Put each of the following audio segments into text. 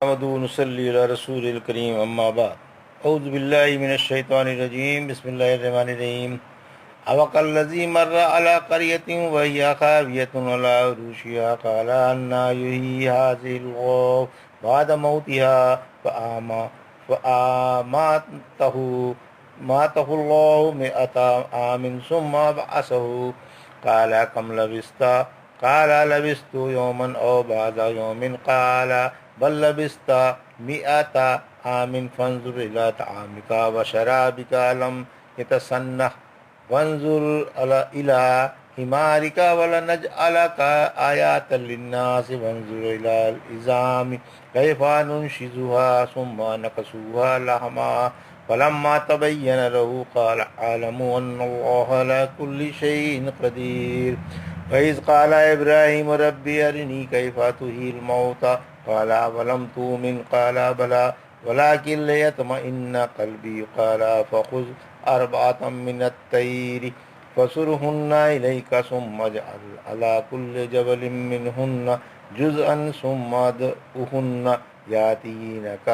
محمد نصلی علی رسول الکریم اما بعد اعوذ باللہ من الشیطان الرجیم بسم اللہ الرحمن الرحیم اوکالذی مر علی قریۃ وہی خاویۃ علی عروشها قال انا یحیی هذه اللہ بعد موتها فاماته اللہ مئۃ عام ثم بعثه قال کم لبثت قال لبثت یوما او بعض یوم قال بل لبثت مئة عام فانظر إلى طعامك وشرابك لم يتسنه وانظر إلى حمارك ولنجعلك آية للناس وانظر إلى العظام كيف ننشزها ثم نكسوها لحما فلما تبين له قال أعلم أن الله على كل شيء قدير وإذ قال إبراهيم ربي أرني كيف تحيي الموتى قال ولم تؤمن قال بلى ولكن ليطمئن قلبي قال فخذ أربعة من الطير فصرهن إليك ثم اجعل على كل جبل منهن جزءا ثم ادعهن يأتينك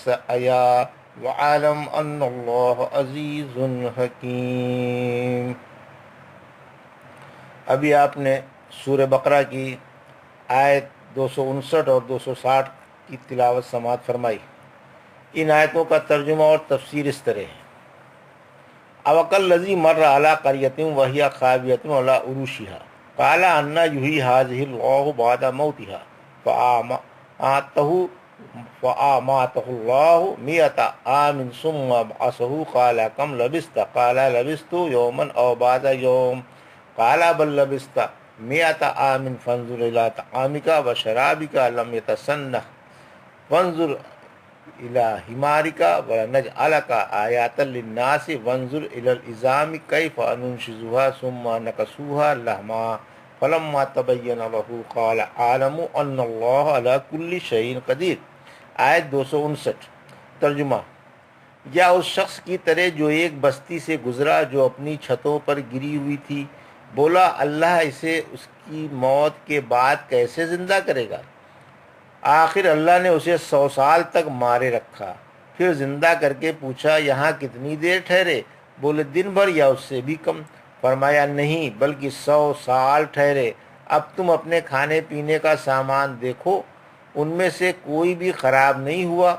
سعيا وعلم أن الله عزيز حكيم۔ ابھی آپ نے سورہ بقرہ کی آیت 259 اور 260 کی تلاوت سماعت فرمائی۔ ان آیتوں کا ترجمہ اور تفسیر اس طرح ہے۔ اوکالذی مر علی قریۃ وہی خاویۃ علی عروشها قال انا یحیی هذه اللہ بعد موتها فاماته اللہ مئۃ عام ثم بعثه قال کم لبثت قال لبثت یوما او بعض یوم قال بل لبثت مئة عام فانظر إلى طعامك وشرابك لم يتسنه وانظر إلى حمارك ولنجعلك آية للناس وانظر إلى العظام كيف ننشزها ثم نكسوها لحما فلما تبين له قال أعلم أن الله على كل شيء قدير۔ آیت 259۔ ترجمہ: یا اس شخص کی طرح جو ایک بستی سے گزرا جو اپنی چھتوں پر گری ہوئی تھی، بولا اللہ اسے اس کی موت کے بعد کیسے زندہ کرے گا؟ آخر اللہ نے اسے 100 سال تک مارے رکھا، پھر زندہ کر کے پوچھا یہاں کتنی دیر ٹھہرے؟ بولے دن بھر یا اس سے بھی کم۔ فرمایا نہیں بلکہ 100 سال ٹھہرے۔ اب تم اپنے کھانے پینے کا سامان دیکھو، ان میں سے کوئی بھی خراب نہیں ہوا،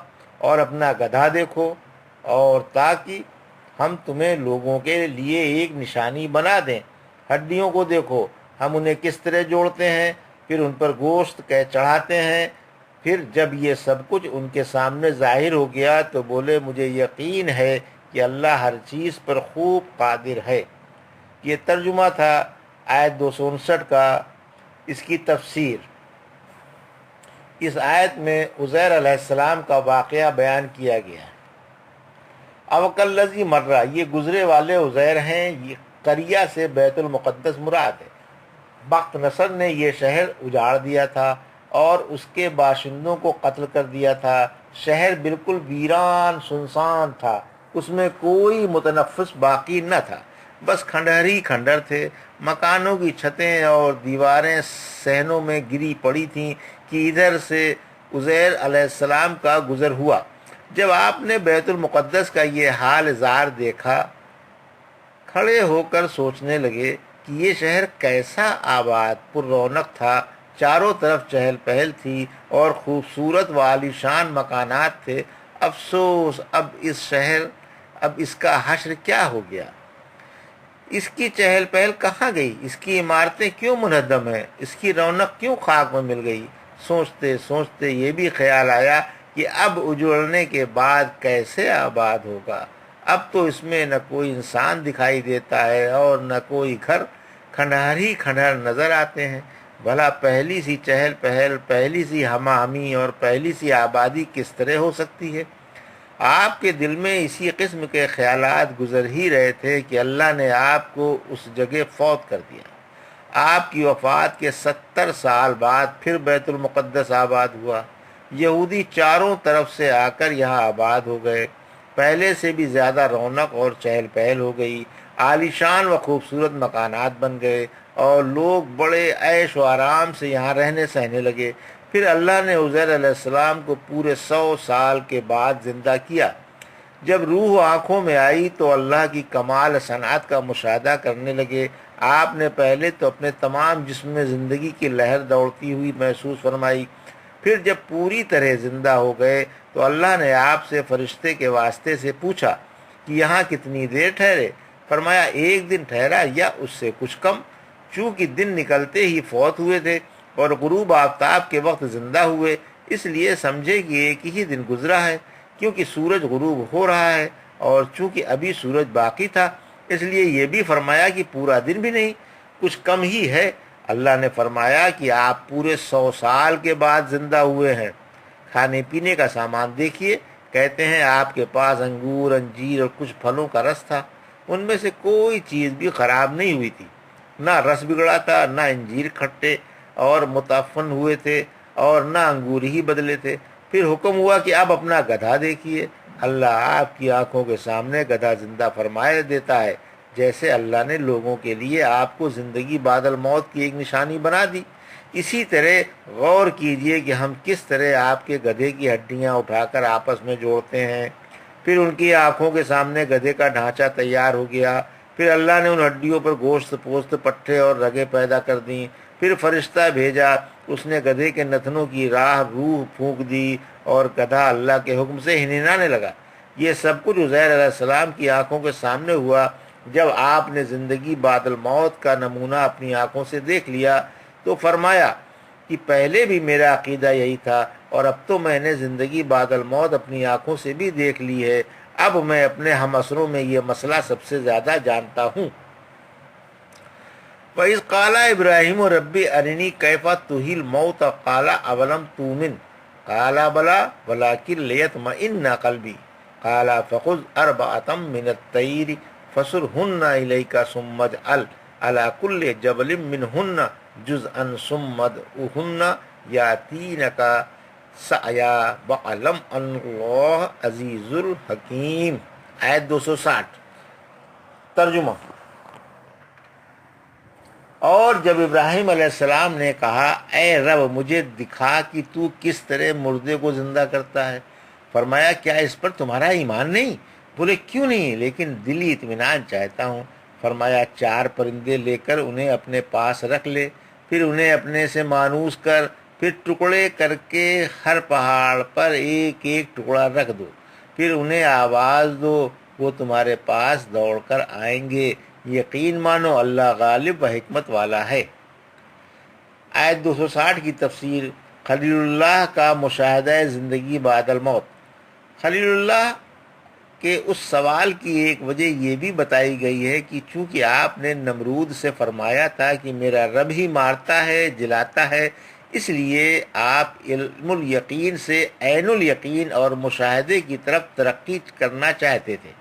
اور اپنا گدھا دیکھو، اور تاکہ ہم تمہیں لوگوں کے لیے ایک نشانی بنا دیں۔ ہڈیوں کو دیکھو، ہم انہیں کس طرح جوڑتے ہیں، پھر ان پر گوشت چڑھاتے ہیں۔ پھر جب یہ سب کچھ ان کے سامنے ظاہر ہو گیا تو بولے مجھے یقین ہے کہ اللہ ہر چیز پر خوب قادر ہے۔ یہ ترجمہ تھا آیت 259 کا۔ اس کی تفسیر: اس آیت میں عزیر علیہ السلام کا واقعہ بیان کیا گیا ہے۔ اوکالذی مرہ، یہ گزرے والے عزیر ہیں۔ یہ قریہ سے بیت المقدس مراد ہے۔ بخت نصر نے یہ شہر اجاڑ دیا تھا اور اس کے باشندوں کو قتل کر دیا تھا۔ شہر بالکل ویران سنسان تھا، اس میں کوئی متنفس باقی نہ تھا، بس کھنڈہر ہی کھنڈر تھے۔ مکانوں کی چھتیں اور دیواریں صحنوں میں گری پڑی تھیں کہ ادھر سے عزیر علیہ السلام کا گزر ہوا۔ جب آپ نے بیت المقدس کا یہ حال زار دیکھا، کھڑے ہو کر سوچنے لگے کہ یہ شہر کیسا آباد پر رونق تھا۔ چاروں طرف چہل پہل تھی اور خوبصورت و عالیشان مکانات تھے۔ افسوس اب اس کا حشر کیا ہو گیا؟ اس کی چہل پہل کہاں گئی؟ اس کی عمارتیں کیوں منہدم ہیں؟ اس کی رونق کیوں خاک میں مل گئی؟ سوچتے سوچتے یہ بھی خیال آیا کہ اب اجڑنے کے بعد کیسے آباد ہوگا؟ اب تو اس میں نہ کوئی انسان دکھائی دیتا ہے اور نہ کوئی گھر، کھنڈہر ہی کھنڈہر نظر آتے ہیں۔ بھلا پہلی سی چہل پہل، پہلی سی ہمہ ہمی اور پہلی سی آبادی کس طرح ہو سکتی ہے؟ آپ کے دل میں اسی قسم کے خیالات گزر ہی رہے تھے کہ اللہ نے آپ کو اس جگہ فوت کر دیا۔ آپ کی وفات کے 70 سال بعد پھر بیت المقدس آباد ہوا۔ یہودی چاروں طرف سے آ کر یہاں آباد ہو گئے۔ پہلے سے بھی زیادہ رونق اور چہل پہل ہو گئی۔ عالیشان و خوبصورت مکانات بن گئے اور لوگ بڑے عیش و آرام سے یہاں رہنے سہنے لگے۔ پھر اللہ نے عزیر علیہ السلام کو پورے 100 سال کے بعد زندہ کیا۔ جب روح آنکھوں میں آئی تو اللہ کی کمال صنعت کا مشاہدہ کرنے لگے۔ آپ نے پہلے تو اپنے تمام جسم میں زندگی کی لہر دوڑتی ہوئی محسوس فرمائی، پھر جب پوری طرح زندہ ہو گئے تو اللہ نے آپ سے فرشتے کے واسطے سے پوچھا کہ یہاں کتنی دیر ٹھہرے؟ فرمایا 1 دن ٹھہرا یا اس سے کچھ کم، چونکہ دن نکلتے ہی فوت ہوئے تھے اور غروب آفتاب کے وقت زندہ ہوئے، اس لیے سمجھے کہ ایک ہی دن گزرا ہے، کیونکہ سورج غروب ہو رہا ہے، اور چونکہ ابھی سورج باقی تھا اس لیے یہ بھی فرمایا کہ پورا دن بھی نہیں، کچھ کم ہی ہے۔ اللہ نے فرمایا کہ آپ پورے 100 سال کے بعد زندہ ہوئے ہیں۔ کھانے پینے کا سامان دیکھیے، کہتے ہیں آپ کے پاس انگور، انجیر اور کچھ پھلوں کا رس تھا، ان میں سے کوئی چیز بھی خراب نہیں ہوئی تھی، نہ رس بگڑا تھا، نہ انجیر کھٹے اور متعفن ہوئے تھے اور نہ انگور ہی بدلے تھے۔ پھر حکم ہوا کہ اب اپنا گدھا دیکھیے۔ اللہ آپ کی آنکھوں کے سامنے گدھا زندہ فرمائے دیتا ہے، جیسے اللہ نے لوگوں کے لیے آپ کو زندگی بعد الموت کی ایک نشانی بنا دی۔ اسی طرح غور کیجئے کہ ہم کس طرح آپ کے گدھے کی ہڈیاں اٹھا کر آپس میں جوڑتے ہیں، پھر ان کی آنکھوں کے سامنے گدھے کا ڈھانچہ تیار ہو گیا، پھر اللہ نے ان ہڈیوں پر گوشت، پوست، پٹھے اور رگیں پیدا کر دیں، پھر فرشتہ بھیجا، اس نے گدھے کے نتنوں کی راہ روح پھونک دی اور گدھا اللہ کے حکم سے ہنہنانے لگا۔ یہ سب کچھ عزیر علیہ السلام کی آنکھوں کے سامنے ہوا۔ جب آپ نے زندگی بعد الموت کا نمونہ اپنی آنکھوں سے دیکھ لیا تو فرمایا کہ پہلے بھی میرا عقیدہ یہی تھا، اور اب تو میں نے زندگی بعد الموت اپنی آنکھوں سے بھی دیکھ لی ہے، اب میں اپنے ہم عصروں میں یہ مسئلہ سب سے زیادہ جانتا ہوں۔ وَإِذْ قَالَ إِبْرَاهِيمُ رَبِّ أَرِنِي كَيْفَ تُحْيِي الْمَوْتَ قَالَ أَوَلَمْ تُؤْمِنْ قَالَ بَلَى وَلَكِنْ لِيَطْمَئِنَّ قَلْبِي قَالَ فَخُذْ أَرْبَعَةً مِنَ الطَّيْرِ فَصُرْهُنَّ إِلَيْكَ ثُمَّ اجْعَلْ عَلَى كُلِّ جَبَلٍ مِّنْهُنَّ جُزْءًا ثُمَّ ادْعُهُنَّ يَأْتِينَكَ سَعْيًا وَاعْلَمْ أَنَّ اللَّهَ عَزِيزٌ حَكِيمٌ۔ آیت 260 ترجمہ۔ اور جب ابراہیم علیہ السلام نے کہا اے رب مجھے دکھا کہ تو کس طرح مردے کو زندہ کرتا ہے، فرمایا کیا اس پر تمہارا ایمان نہیں؟ بولے کیوں نہیں، لیکن دلی اطمینان چاہتا ہوں۔ فرمایا 4 پرندے لے کر انہیں اپنے پاس رکھ لے، پھر انہیں اپنے سے مانوس کر، پھر ٹکڑے کر کے ہر پہاڑ پر ایک ایک ٹکڑا رکھ دو، پھر انہیں آواز دو، وہ تمہارے پاس دوڑ کر آئیں گے، یقین مانو اللہ غالب و حکمت والا ہے۔ آیت 260 کی تفسیر۔ خلیل اللہ کا مشاہدہ زندگی بعد الموت۔ خلیل اللہ کے اس سوال کی ایک وجہ یہ بھی بتائی گئی ہے کہ چونکہ آپ نے نمرود سے فرمایا تھا کہ میرا رب ہی مارتا ہے، جلاتا ہے، اس لیے آپ علم الیقین سے عین الیقین اور مشاہدے کی طرف ترقی کرنا چاہتے تھے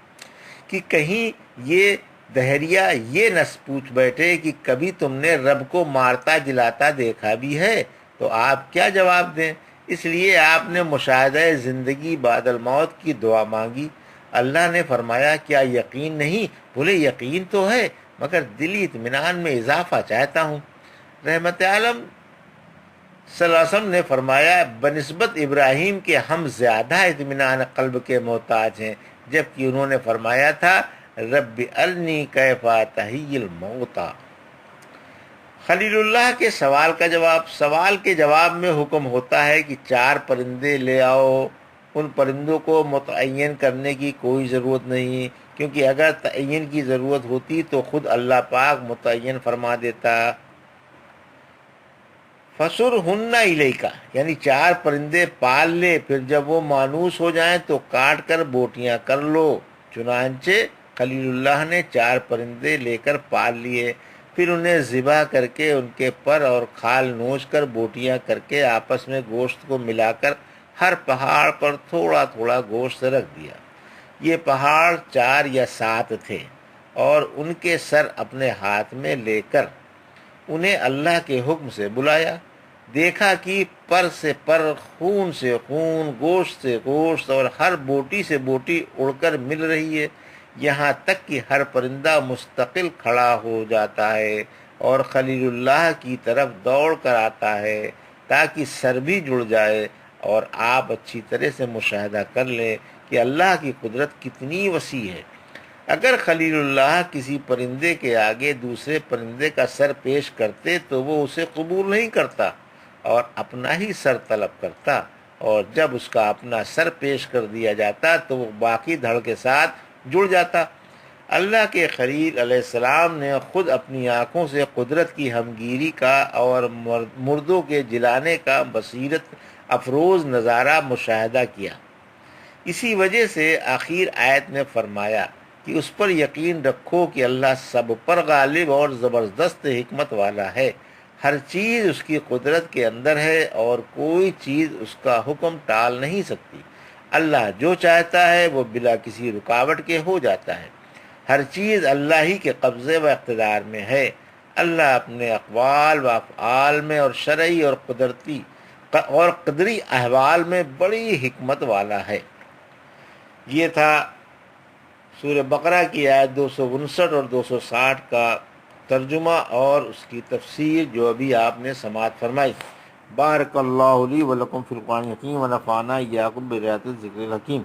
کہ کہیں یہ دہریہ یہ نہ پوچھ بیٹھے کہ کبھی تم نے رب کو مارتا جلاتا دیکھا بھی ہے، تو آپ کیا جواب دیں؟ اس لیے آپ نے مشاہدہ زندگی بعد الموت کی دعا مانگی۔ اللہ نے فرمایا کیا یقین نہیں؟ بولے یقین تو ہے، مگر دلی اطمینان میں اضافہ چاہتا ہوں۔ رحمت عالم صلی اللہ علیہ وسلم نے فرمایا بنسبت ابراہیم کے ہم زیادہ اطمینان قلب کے محتاج ہیں، جبکہ انہوں نے فرمایا تھا رب ارنی کیف تحیی الموتى۔ خلیل اللہ کے سوال کے جواب میں حکم ہوتا ہے کہ 4 پرندے لے آؤ۔ ان پرندوں کو متعین کرنے کی کوئی ضرورت نہیں، کیونکہ اگر تعین کی ضرورت ہوتی تو خود اللہ پاک متعین فرما دیتا۔ فَصُرْهُنَّ إِلَيْكَ یعنی 4 پرندے پال لے، پھر جب وہ مانوس ہو جائیں تو کاٹ کر بوٹیاں کر لو۔ چنانچہ خلیل اللہ نے 4 پرندے لے کر پال لیے، پھر انہیں ذبح کر کے ان کے پر اور کھال نوچ کر بوٹیاں کر کے آپس میں گوشت کو ملا کر ہر پہاڑ پر تھوڑا تھوڑا گوشت رکھ دیا۔ یہ پہاڑ 4 یا 7 تھے، اور ان کے سر اپنے ہاتھ میں لے کر انہیں اللہ کے حکم سے بلایا۔ دیکھا کہ پر سے پر، خون سے خون، گوشت سے گوشت، اور ہر بوٹی سے بوٹی اڑ کر مل رہی ہے، یہاں تک کہ ہر پرندہ مستقل کھڑا ہو جاتا ہے اور خلیل اللہ کی طرف دوڑ کر آتا ہے۔ تاکہ سر بھی جڑ جائے اور آپ اچھی طرح سے مشاہدہ کر لیں کہ اللہ کی قدرت کتنی وسیع ہے۔ اگر خلیل اللہ کسی پرندے کے آگے دوسرے پرندے کا سر پیش کرتے تو وہ اسے قبول نہیں کرتا اور اپنا ہی سر طلب کرتا، اور جب اس کا اپنا سر پیش کر دیا جاتا تو وہ باقی دھڑ کے ساتھ جڑ جاتا۔ اللہ کے خلیل علیہ السلام نے خود اپنی آنکھوں سے قدرت کی ہمگیری کا اور مردوں کے جلانے کا بصیرت افروز نظارہ مشاہدہ کیا۔ اسی وجہ سے آخر آیت میں فرمایا کہ اس پر یقین رکھو کہ اللہ سب پر غالب اور زبردست حکمت والا ہے، ہر چیز اس کی قدرت کے اندر ہے اور کوئی چیز اس کا حکم ٹال نہیں سکتی۔ اللہ جو چاہتا ہے وہ بلا کسی رکاوٹ کے ہو جاتا ہے۔ ہر چیز اللہ ہی کے قبضے و اقتدار میں ہے۔ اللہ اپنے اقوال و افعال میں اور شرعی اور قدری احوال میں بڑی حکمت والا ہے۔ یہ تھا سورہ بقرہ کی آیت 259 اور 260 کا ترجمہ اور اس کی تفسیر جو ابھی آپ نے سماعت فرمائی۔ بارک اللہ لی و لکم فی القرآن الحکیم و نفعنا ایاکم بآیات الذکر الحکیم۔